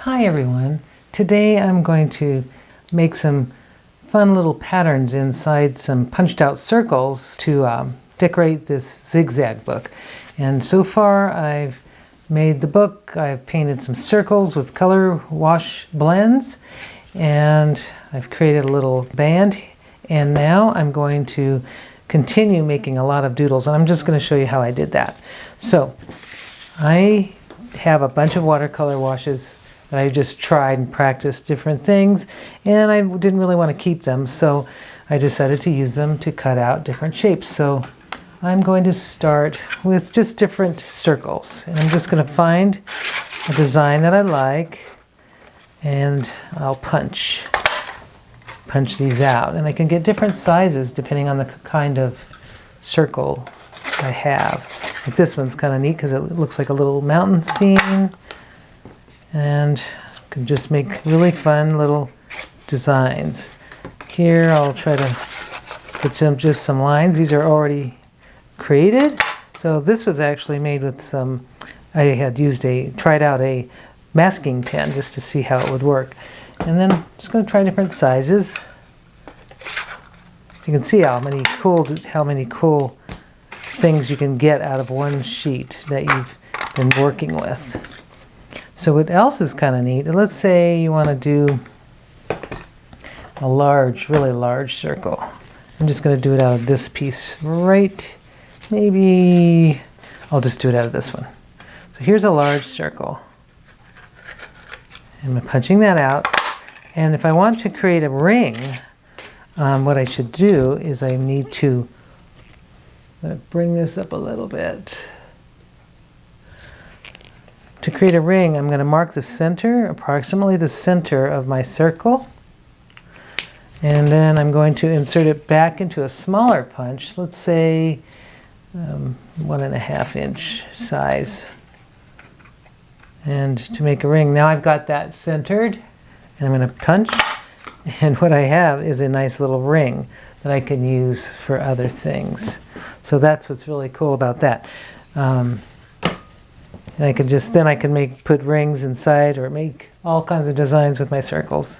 Hi everyone. Today I'm going to make some fun little patterns inside some punched out circles to decorate this zigzag book. And so far I've made the book, I've painted some circles with color wash blends, and I've created a little band, and now I'm going to continue making a lot of doodles, and I'm just going to show you how I did that. So I have a bunch of watercolor washes that I just tried and practiced different things, and I didn't really want to keep them, so I decided to use them to cut out different shapes. So I'm going to start with just different circles, and I'm just going to find a design that I like, and I'll punch these out, and I can get different sizes depending on the kind of circle I have. Like this one's kind of neat because it looks like a little mountain scene, and can just make really fun little designs. Here I'll try to put just some lines. These are already created. So this was actually made with some, I had tried out a masking pen just to see how it would work. And then I'm just going to try different sizes. You can see how many cool things you can get out of one sheet that you've been working with. So what else is kind of neat, let's say you want to do a really large circle. I'm just going to do it out of this piece right, maybe I'll just do it out of this one. So here's a large circle. I'm punching that out, and if I want to create a ring, what I should do is I need to bring this up a little bit. To create a ring, I'm going to mark the center, approximately the center of my circle, and then I'm going to insert it back into a smaller punch, let's say 1.5 inch size. And to make a ring, now I've got that centered, and I'm going to punch, and what I have is a nice little ring that I can use for other things. So that's what's really cool about that. And I can put rings inside or make all kinds of designs with my circles.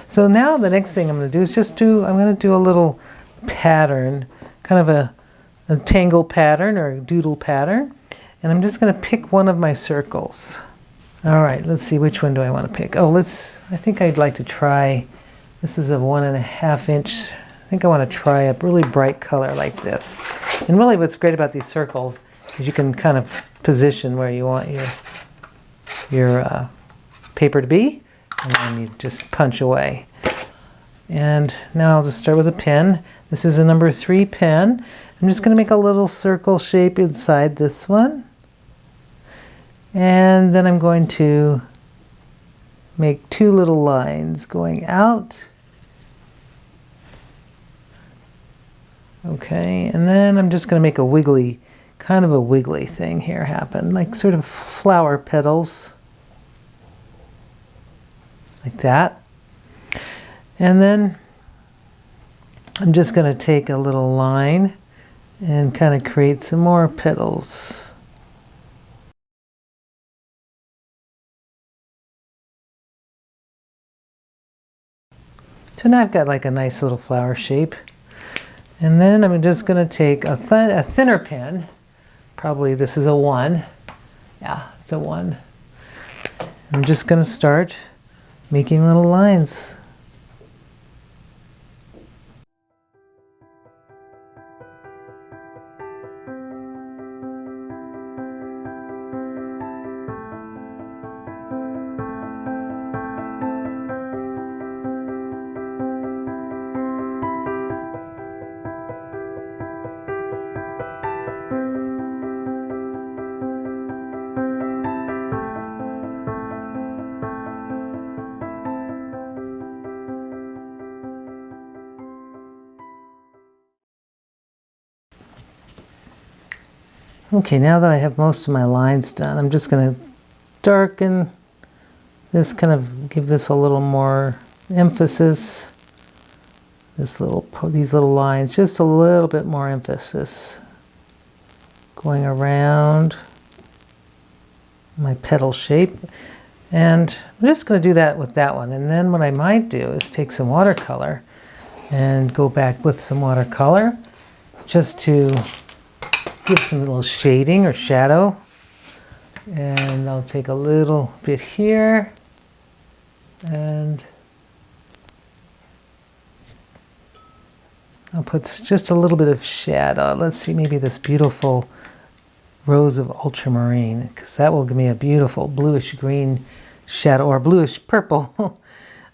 So now the next thing I'm going to do is I'm going to do a little pattern, kind of a tangle pattern or a doodle pattern. And I'm just going to pick one of my circles. All right, let's see, which one do I want to pick? I think I'd like to try, this is a 1.5 inch. I think I want to try a really bright color like this. And really what's great about these circles is you can kind of position where you want your paper to be, and then you just punch away. And now I'll just start with a pen. This is a number 3 pen. I'm just going to make a little circle shape inside this one. And then I'm going to make 2 little lines going out. Okay, and then I'm just going to make kind of a wiggly thing here happen, like sort of flower petals, like that. And then I'm just going to take a little line and kind of create some more petals. So now I've got like a nice little flower shape. And then I'm just going to take a thinner pen. Probably this is a 1. Yeah, it's a 1. I'm just going to start making little lines. Okay, now that I have most of my lines done, I'm just going to darken this, kind of give this a little more emphasis. These little lines, just a little bit more emphasis. Going around my petal shape. And I'm just going to do that with that one. And then what I might do is take some watercolor and go back with some watercolor just to give some little shading or shadow. And I'll take a little bit here and I'll put just a little bit of shadow. Let's see, maybe this beautiful rose of ultramarine, because that will give me a beautiful bluish green shadow, or bluish purple.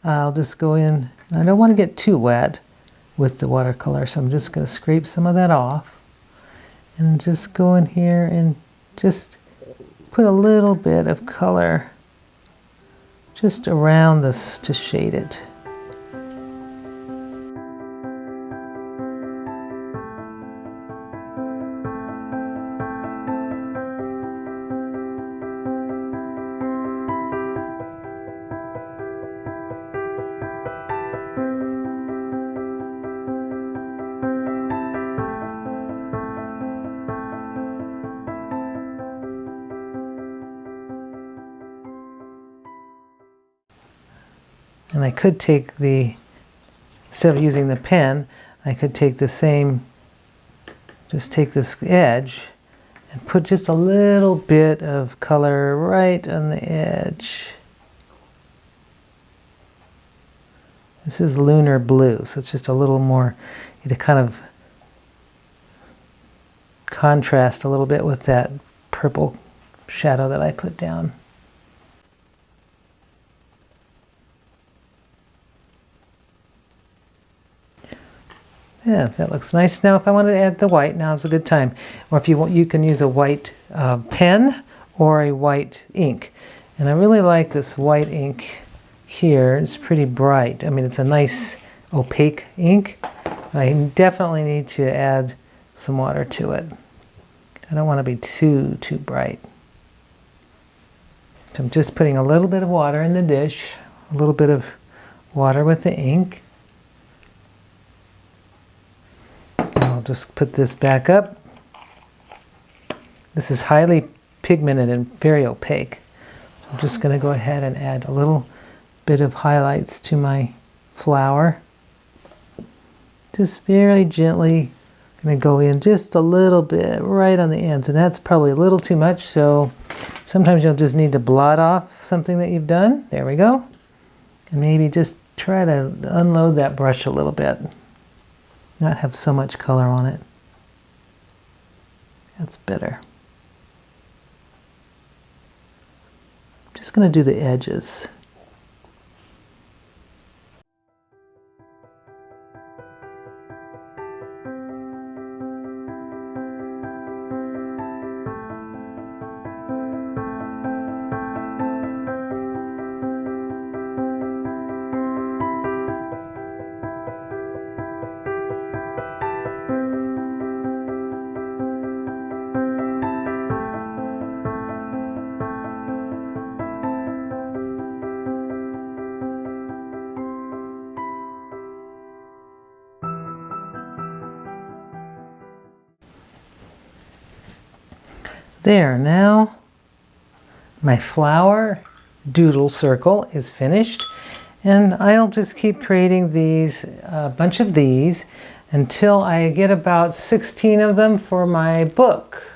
I'll just go in. I don't want to get too wet with the watercolor, so I'm just going to scrape some of that off and just go in here and just put a little bit of color just around this to shade it. And I could take instead of using the pen, I could take the same, just take this edge and put just a little bit of color right on the edge. This is lunar blue, so it's just a little more, to kind of contrast a little bit with that purple shadow that I put down. Yeah, that looks nice. Now if I wanted to add the white, now's a good time. Or if you want, you can use a white pen or a white ink. And I really like this white ink here. It's pretty bright. I mean, it's a nice opaque ink. I definitely need to add some water to it. I don't want to be too bright. So I'm just putting a little bit of water in the dish, a little bit of water with the ink. I'll just put this back up. This is highly pigmented and very opaque. I'm just going to go ahead and add a little bit of highlights to my flower. Just very gently going to go in just a little bit right on the ends, and that's probably a little too much, so sometimes you'll just need to blot off something that you've done. There we go. And maybe just try to unload that brush a little bit. Not have so much color on it. That's better. I'm just going to do the edges. There, now my flower doodle circle is finished, and I'll just keep creating these, a bunch of these, until I get about 16 of them for my book.